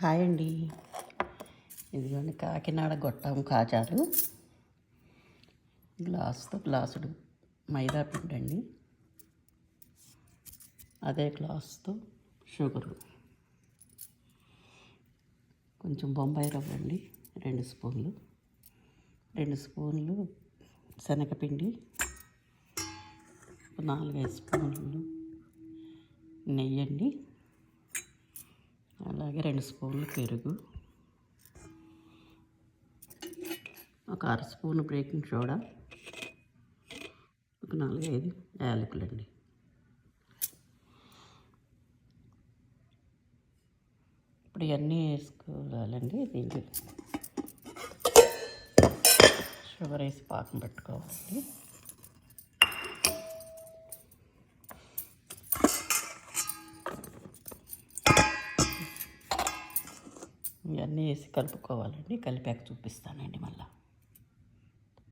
Hi అండి. ఇదిగోండి కాకినాడ గొట్టం కాజాలు. గ్లాసుడు మైదా పిండి అండి. అదే గ్లాస్తో షుగరు, కొంచెం బొంబాయి రవ్వ అండి 2 స్పూన్లు, 2 స్పూన్లు శనగపిండి, 4-5 స్పూన్లు నెయ్యి అండి, అలాగే 2 స్పూన్లు పెరుగు, ఒక 1/2 స్పూన్ బేకింగ్ సోడా, ఒక 4-5 యాలకులండి. ఇప్పుడు ఇవన్నీ వేసుకోవాలండి. దీంట్లో షుగర్ వేసి పాకం పెట్టుకోవాలి. ఇవన్నీ వేసి కలుపుకోవాలండి. కలిపాక చూపిస్తానండి మళ్ళీ.